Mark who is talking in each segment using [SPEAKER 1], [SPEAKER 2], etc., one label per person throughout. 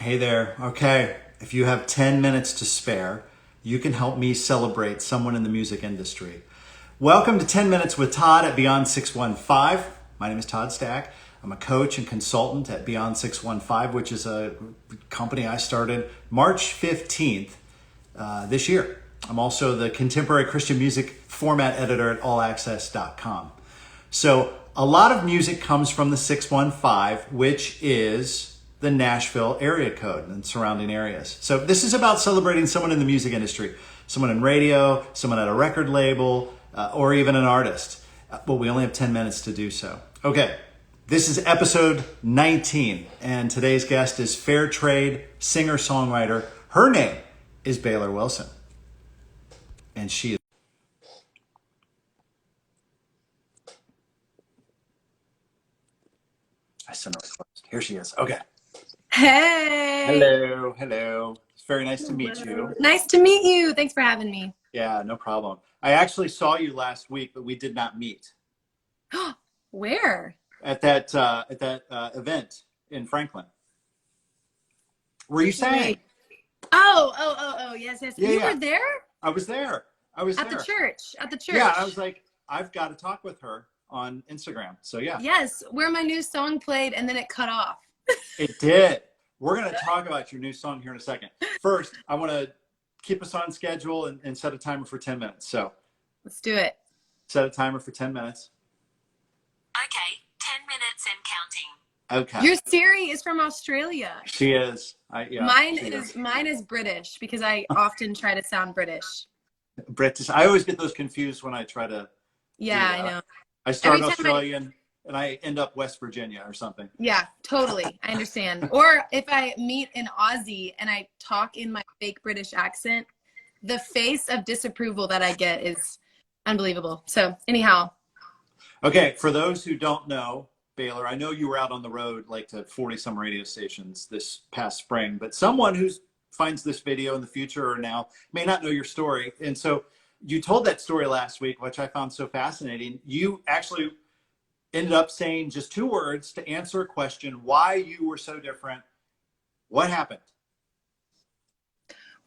[SPEAKER 1] Hey there. Okay, if you have 10 minutes to spare, you can help me celebrate someone in the music industry. Welcome to 10 Minutes with Todd at Beyond 615. My name is Todd Stach. I'm a coach and consultant at Beyond 615, which is a company I started March 15th this year. I'm also the contemporary Christian music format editor at allaccess.com. So a lot of music comes from the 615, which is the Nashville area code and surrounding areas. So this is about celebrating someone in the music industry, someone in radio, someone at a record label, or even an artist. But we only have 10 minutes to do so. Okay, this is episode 19, and today's guest is fair trade singer-songwriter. Her name is Baylor Wilson, and she is. I sent her a request. Here she is. Okay.
[SPEAKER 2] Hey.
[SPEAKER 1] Hello. It's very nice to meet you.
[SPEAKER 2] Nice to meet you. Thanks for having me.
[SPEAKER 1] Yeah, no problem. I actually saw you last week, but we did not meet.
[SPEAKER 2] Where?
[SPEAKER 1] At that event in Franklin. Were you saying?
[SPEAKER 2] Oh, yes.
[SPEAKER 1] Yeah,
[SPEAKER 2] you
[SPEAKER 1] yeah.
[SPEAKER 2] were there?
[SPEAKER 1] I was there.
[SPEAKER 2] At the church.
[SPEAKER 1] Yeah, I was like, I've got to talk with her on Instagram. So yeah.
[SPEAKER 2] Yes, where my new song played and then it cut off.
[SPEAKER 1] It did. We're going to talk about your new song here in a second. First, I want to keep us on schedule and set a timer for 10 minutes. So
[SPEAKER 2] let's do it.
[SPEAKER 1] Set a timer for 10 minutes.
[SPEAKER 3] Okay, 10 minutes and counting.
[SPEAKER 1] Okay.
[SPEAKER 2] Your Siri is from Australia.
[SPEAKER 1] She is.
[SPEAKER 2] Mine is British because I often try to sound British.
[SPEAKER 1] British. I always get those confused when I try to.
[SPEAKER 2] Yeah, I know.
[SPEAKER 1] I start Australian and I end up West Virginia or something.
[SPEAKER 2] Yeah, totally. I understand. Or if I meet an Aussie and I talk in my fake British accent, the face of disapproval that I get is unbelievable. So anyhow.
[SPEAKER 1] Okay, for those who don't know, Baylor, I know you were out on the road like to 40 some radio stations this past spring, but someone who finds this video in the future or now may not know your story. And so you told that story last week, which I found so fascinating. You actually ended up saying just 2 words to answer a question, why you were so different. What happened?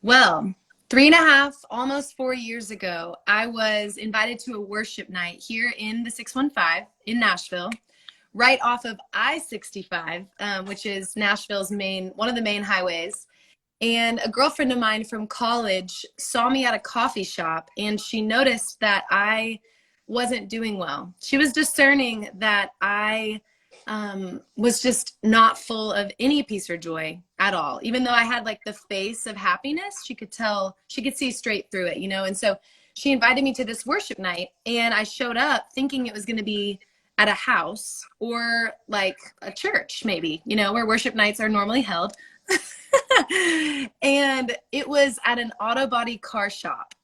[SPEAKER 2] Well, 3.5, almost 4 years ago, I was invited to a worship night here in the 615 in Nashville, right off of I-65, which is Nashville's one of the main highways. And a girlfriend of mine from college saw me at a coffee shop, and she noticed that I wasn't doing well. She was discerning that I was just not full of any peace or joy at all. Even though I had like the face of happiness, she could see straight through it, And so she invited me to this worship night, and I showed up thinking it was going to be at a house or like a church, maybe, where worship nights are normally held. And it was at an auto body car shop.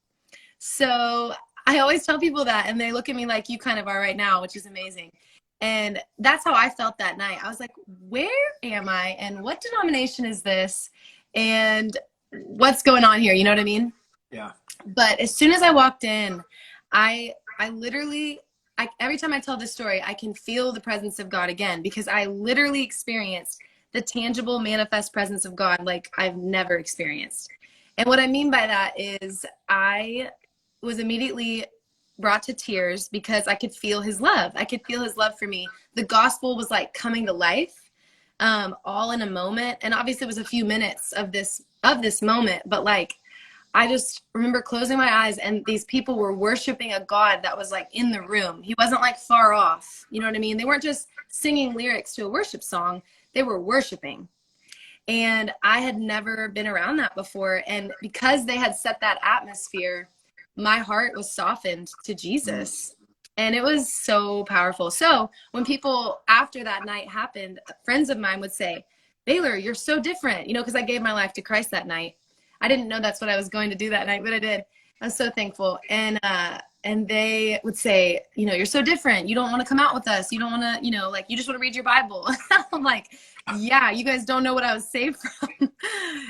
[SPEAKER 2] So I always tell people that, and they look at me like you kind of are right now, which is amazing. And that's how I felt that night. I was like, where am I? And what denomination is this? And what's going on here? You know what I mean?
[SPEAKER 1] Yeah.
[SPEAKER 2] But as soon as I walked in, I literally, every time I tell this story, I can feel the presence of God again, because I literally experienced the tangible, manifest presence of God like I've never experienced. And what I mean by that is I was immediately brought to tears because I could feel his love. I could feel his love for me. The gospel was like coming to life, all in a moment. And obviously it was a few minutes of this moment, but like, I just remember closing my eyes and these people were worshiping a God that was like in the room. He wasn't like far off. You know what I mean? They weren't just singing lyrics to a worship song. They were worshiping. And I had never been around that before. And because they had set that atmosphere, my heart was softened to Jesus. And it was so powerful. So when people after that night happened, friends of mine would say, Baylor, you're so different, because I gave my life to Christ that night. I didn't know that's what I was going to do that night, but I did. I was so thankful. And they would say, you're so different. You don't want to come out with us. You don't want to, like, you just want to read your Bible. I'm like, yeah, you guys don't know what I was saved from.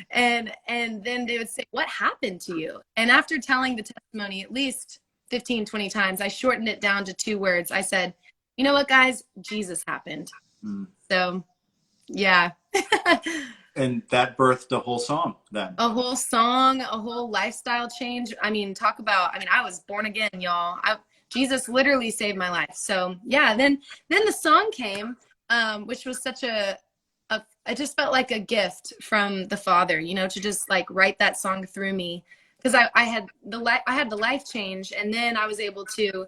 [SPEAKER 2] and then they would say, what happened to you? And after telling the testimony at least 15, 20 times, I shortened it down to 2 words. I said, you know what, guys? Jesus happened. So, yeah.
[SPEAKER 1] And that birthed a whole song then.
[SPEAKER 2] A whole song, a whole lifestyle change. I mean, talk about, I mean, I was born again, y'all. Jesus literally saved my life. So yeah, then the song came, which was such I just felt like a gift from the Father, you know, to just like write that song through me. Because I had the life change, and then I was able to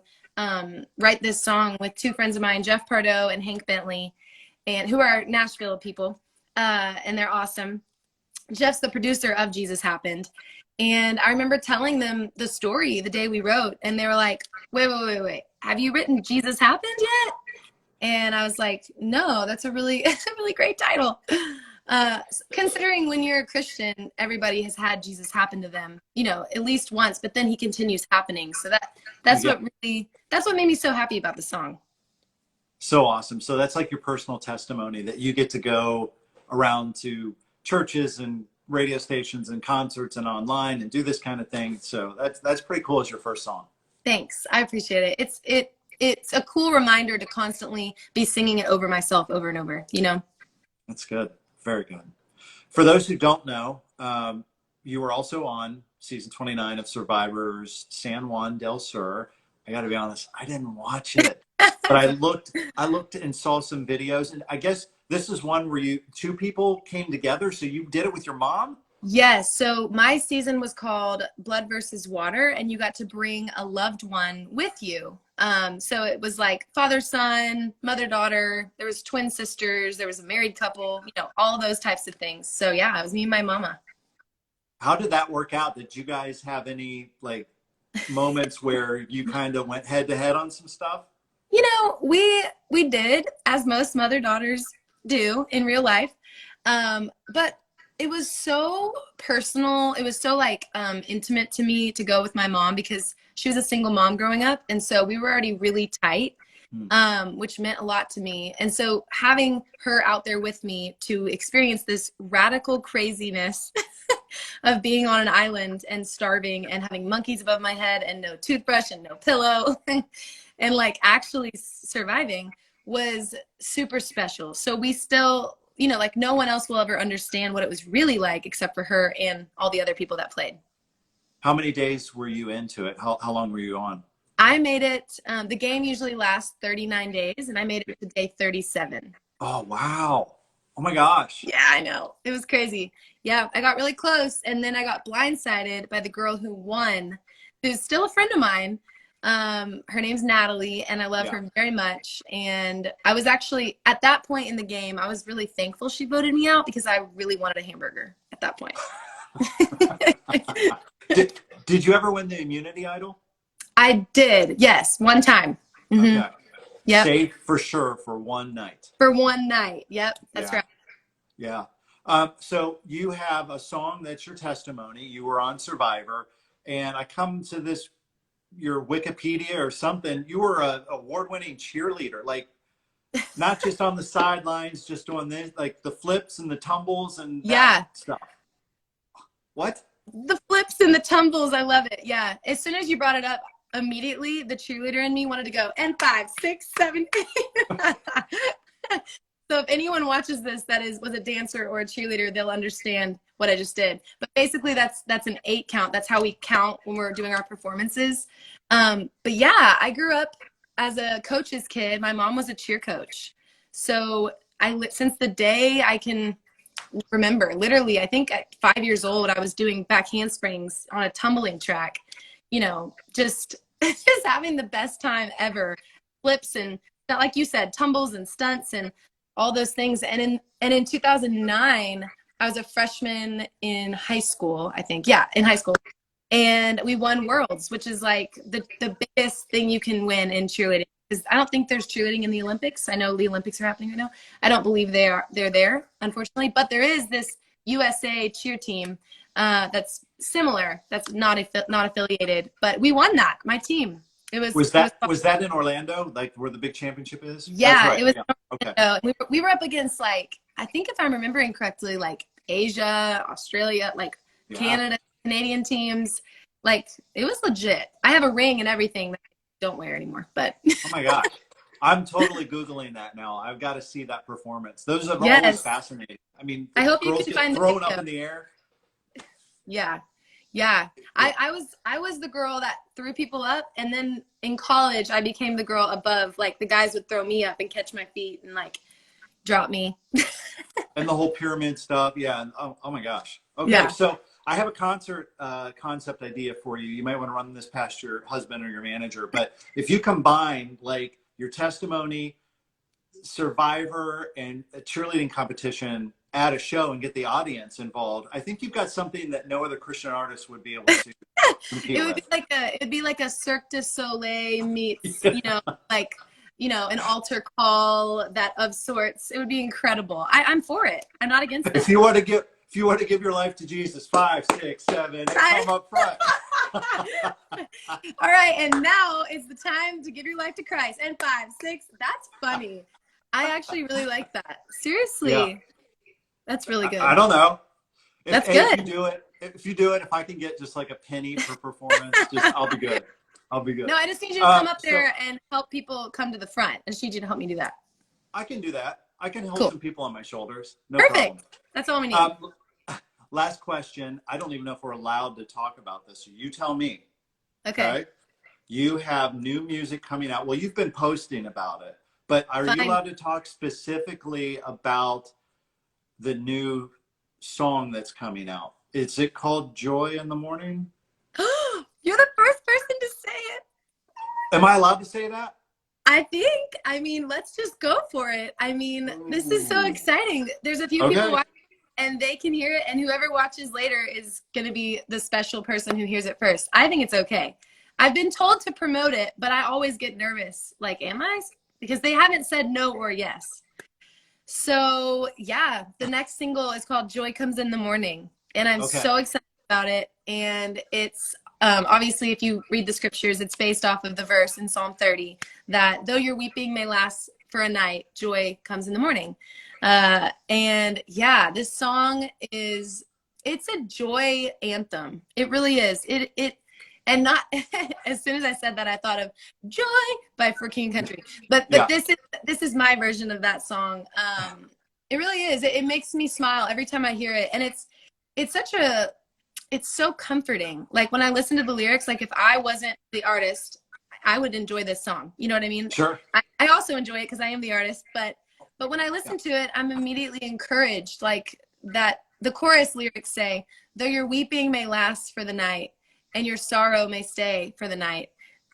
[SPEAKER 2] write this song with two friends of mine, Jeff Pardo and Hank Bentley, and who are Nashville people, and they're awesome. Jeff's the producer of Jesus Happened. And I remember telling them the story the day we wrote, and they were like, wait. Have you written Jesus Happened yet? And I was like, no, that's a really great title. Considering when you're a Christian, everybody has had Jesus happen to them, you know, at least once, but then he continues happening. So that's what made me so happy about the song.
[SPEAKER 1] So awesome. So that's like your personal testimony that you get to go around to churches and radio stations and concerts and online and do this kind of thing. So that's pretty cool as your first song.
[SPEAKER 2] Thanks. I appreciate it. It's a cool reminder to constantly be singing it over myself over and over, you know?
[SPEAKER 1] That's good. Very good. For those who don't know, you were also on season 29 of Survivor's San Juan del Sur. I got to be honest, I didn't watch it, but I looked and saw some videos, and I guess this is one where two people came together. So you did it with your mom?
[SPEAKER 2] Yes. So my season was called Blood versus Water, and you got to bring a loved one with you. So it was like father, son, mother, daughter. There was twin sisters. There was a married couple, you know, all those types of things. So yeah, it was me and my mama.
[SPEAKER 1] How did that work out? Did you guys have any like moments where you kind of went head to head on some stuff?
[SPEAKER 2] You know, we did, as most mother daughters do in real life. But it was so personal. It was so like intimate to me to go with my mom because she was a single mom growing up. And so we were already really tight, which meant a lot to me. And so having her out there with me to experience this radical craziness of being on an island and starving and having monkeys above my head and no toothbrush and no pillow and like actually surviving was super special. So we still, you know, like no one else will ever understand what it was really like except for her and all the other people that played.
[SPEAKER 1] How many days were you into it? How long were you on?
[SPEAKER 2] I made it, the game usually lasts 39 days, and I made it to day 37.
[SPEAKER 1] Oh, wow. Oh my gosh.
[SPEAKER 2] Yeah, I know. It was crazy. Yeah, I got really close, and then I got blindsided by the girl who won, who's still a friend of mine. Her name's Natalie, and I love her very much. And I was actually, at that point in the game, I was really thankful she voted me out because I really wanted a hamburger at that point.
[SPEAKER 1] Did you ever win the Immunity Idol?
[SPEAKER 2] I did, yes, one time. Mm-hmm.
[SPEAKER 1] Okay.
[SPEAKER 2] Yep.
[SPEAKER 1] Saved for sure for one night.
[SPEAKER 2] For one night, yep, that's right.
[SPEAKER 1] Yeah. So you have a song that's your testimony. You were on Survivor, and I come to this, your Wikipedia or something. You were an award-winning cheerleader, like not just on the sidelines, just doing this, like the flips and the tumbles and that stuff. What?
[SPEAKER 2] The flips and the tumbles, I love it. Yeah. As soon as you brought it up, immediately the cheerleader in me wanted to go, and 5, 6, 7, 8. So if anyone watches this that was a dancer or a cheerleader, they'll understand what I just did. But basically that's an 8 count. That's how we count when we're doing our performances. But yeah, I grew up as a coach's kid. My mom was a cheer coach. So since the day I can remember, literally, I think at 5 years old, I was doing back handsprings on a tumbling track, you know, just having the best time ever. Flips and, like you said, tumbles and stunts and all those things. And in 2009, I was a freshman in high school, I think. Yeah, in high school. And we won Worlds, which is like the biggest thing you can win in cheerleading. Because I don't think there's cheerleading in the Olympics. I know the Olympics are happening right now. I don't believe they're there, unfortunately. But there is this USA cheer team that's similar, that's not affiliated. But we won that, my team. Was that
[SPEAKER 1] in Orlando, like where the big championship is?
[SPEAKER 2] Yeah, right. It was.
[SPEAKER 1] Yeah.
[SPEAKER 2] Okay. We were up against, like, I think if I'm remembering correctly, like Asia, Australia, like Canada, Canadian teams. Like, it was legit. I have a ring and everything that I don't wear anymore. But
[SPEAKER 1] oh my gosh. I'm totally Googling that now. I've got to see that performance. Those have always
[SPEAKER 2] Yes.
[SPEAKER 1] fascinated. I mean,
[SPEAKER 2] I hope you
[SPEAKER 1] girls
[SPEAKER 2] can
[SPEAKER 1] get
[SPEAKER 2] find the
[SPEAKER 1] thrown up
[SPEAKER 2] video.
[SPEAKER 1] in the air.
[SPEAKER 2] Yeah. Yeah. I was the girl that threw people up, and then in college I became the girl above. Like the guys would throw me up and catch my feet and like drop me.
[SPEAKER 1] And the whole pyramid stuff. Yeah. And, oh my gosh. Okay.
[SPEAKER 2] Yeah.
[SPEAKER 1] So I have a concert concept idea for you. You might want to run this past your husband or your manager. But if you combine like your testimony, Survivor, and a cheerleading competition at a show and get the audience involved, I think you've got something that no other Christian artist would be able to compete
[SPEAKER 2] It would
[SPEAKER 1] with.
[SPEAKER 2] be like a Cirque du Soleil meets,
[SPEAKER 1] Yeah.
[SPEAKER 2] like, an altar call that of sorts. It would be incredible. I'm for it. I'm not against it.
[SPEAKER 1] If you want to give your life to Jesus, 5, 6, 7, 8, come up front.
[SPEAKER 2] All right, and now is the time to give your life to Christ. And 5, 6. That's funny. I actually really like that. Seriously,
[SPEAKER 1] Yeah.
[SPEAKER 2] That's really good.
[SPEAKER 1] I don't know.
[SPEAKER 2] That's good.
[SPEAKER 1] If you do it, if I can get just like a penny per performance, I'll be good. I'll be good.
[SPEAKER 2] No, I just need you to come up there and help people come to the front. I just need you to help me do that.
[SPEAKER 1] I can do that. I can hold some people on my shoulders. No
[SPEAKER 2] Perfect.
[SPEAKER 1] problem.
[SPEAKER 2] That's all we need.
[SPEAKER 1] Last question. I don't even know if we're allowed to talk about this. So you tell me.
[SPEAKER 2] Okay.
[SPEAKER 1] You have new music coming out. Well, you've been posting about it, but are you allowed to talk specifically about the new song that's coming out? Is it called Joy in the Morning?
[SPEAKER 2] You're the first person to say it.
[SPEAKER 1] Am I allowed to say that?
[SPEAKER 2] I mean, let's just go for it. I mean, this is so exciting. There's a few people watching and they can hear it, and whoever watches later is going to be the special person who hears it first. I think it's okay. I've been told to promote it, but I always get nervous. Like, am I? Because they haven't said no or yes. So, yeah, the next single is called Joy Comes in the Morning, and I'm so excited about it. And it's obviously, if you read the scriptures, it's based off of the verse in Psalm 30 that though your weeping may last for a night, joy comes in the morning. And yeah, this song it's a joy anthem. It really is. And not as soon as I said that, I thought of Joy by For King and Country. But this is my version of that song. It really is. It makes me smile every time I hear it. And it's so comforting. Like when I listen to the lyrics, like if I wasn't the artist, I would enjoy this song. You know what I mean?
[SPEAKER 1] Sure.
[SPEAKER 2] I also enjoy it because I am the artist, but when I listen to it, I'm immediately encouraged. Like that, the chorus lyrics say, though your weeping may last for the night and your sorrow may stay for the night.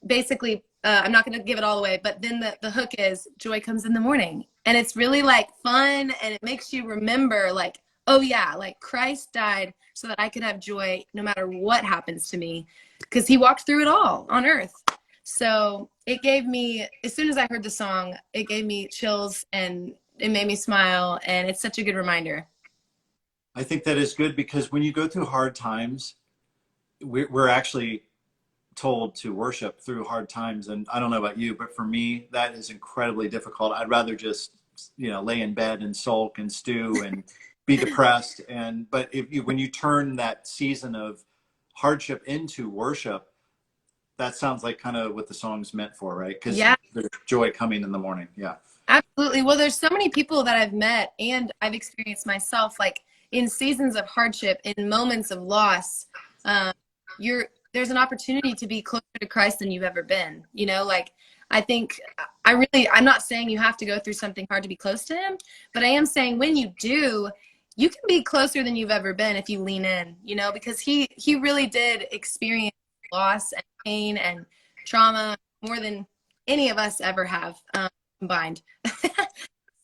[SPEAKER 2] Basically, I'm not going to give it all away, but then the hook is joy comes in the morning. And it's really like fun, and it makes you remember like, oh yeah, like Christ died so that I could have joy no matter what happens to me, because he walked through it all on earth. So it gave me, as soon as I heard the song, it gave me chills and it made me smile. And it's such a good reminder.
[SPEAKER 1] I think that is good, because when you go through hard times, we're actually told to worship through hard times. And I don't know about you, but for me, that is incredibly difficult. I'd rather just, lay in bed and sulk and stew and be depressed. But when you turn that season of hardship into worship, that sounds like kind of what the song's meant for, right? Because there's joy coming in the morning. Yeah,
[SPEAKER 2] absolutely. Well, there's so many people that I've met and I've experienced myself, like in seasons of hardship, in moments of loss, there's an opportunity to be closer to Christ than you've ever been. Like I think I'm not saying you have to go through something hard to be close to him, but I am saying when you do, you can be closer than you've ever been if you lean in, because he really did experience loss and pain and trauma more than any of us ever have combined.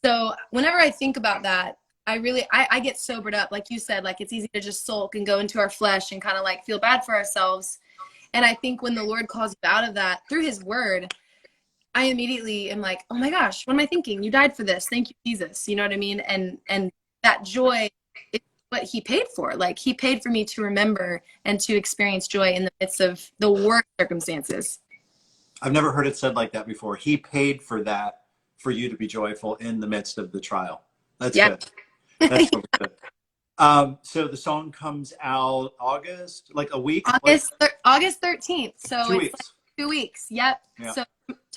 [SPEAKER 2] So whenever I think about that, I get sobered up. Like you said, like it's easy to just sulk and go into our flesh and kind of like feel bad for ourselves. And I think when the Lord calls you out of that through his word, I immediately am like, oh my gosh, what am I thinking? You died for this. Thank you, Jesus. You know what I mean? And that joy is what he paid for. Like he paid for me to remember and to experience joy in the midst of the worst circumstances.
[SPEAKER 1] I've never heard it said like that before. He paid for that, for you to be joyful in the midst of the trial. That's good. That's really good. So the song comes out August, like a week?
[SPEAKER 2] August 13th. So
[SPEAKER 1] 2 weeks.
[SPEAKER 2] Like 2 weeks. Yep.
[SPEAKER 1] Yeah.
[SPEAKER 2] So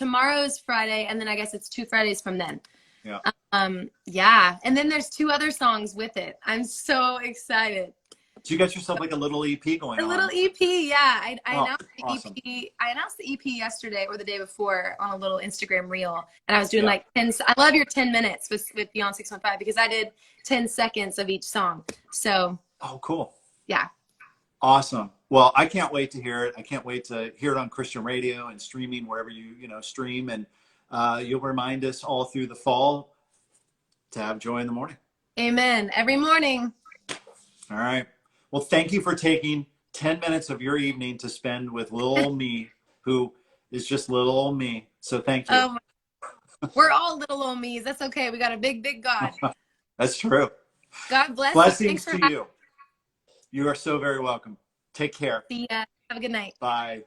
[SPEAKER 2] tomorrow's Friday, and then I guess it's 2 Fridays from then.
[SPEAKER 1] Yeah.
[SPEAKER 2] Yeah. And then there's 2 other songs with it. I'm so excited.
[SPEAKER 1] So you got yourself like a little EP going on.
[SPEAKER 2] A little EP, yeah. I announced the
[SPEAKER 1] awesome.
[SPEAKER 2] EP. I announced the EP yesterday or the day before on a little Instagram reel, and I was doing
[SPEAKER 1] Yeah.
[SPEAKER 2] like 10. I love your 10 minutes with Beyond 615 because I did 10 seconds of each song. So.
[SPEAKER 1] Oh, cool.
[SPEAKER 2] Yeah.
[SPEAKER 1] Awesome. Well, I can't wait to hear it. I can't wait to hear it on Christian radio and streaming wherever you stream, and you'll remind us all through the fall to have joy in the morning.
[SPEAKER 2] Amen. Every morning.
[SPEAKER 1] All right. Well, thank you for taking 10 minutes of your evening to spend with little old me, who is just little old me. So thank you.
[SPEAKER 2] We're all little old me's. That's okay. We got a big, big God.
[SPEAKER 1] That's true.
[SPEAKER 2] God bless
[SPEAKER 1] Blessings
[SPEAKER 2] you.
[SPEAKER 1] to you. You are so very welcome. Take care.
[SPEAKER 2] See ya. Have a good night.
[SPEAKER 1] Bye.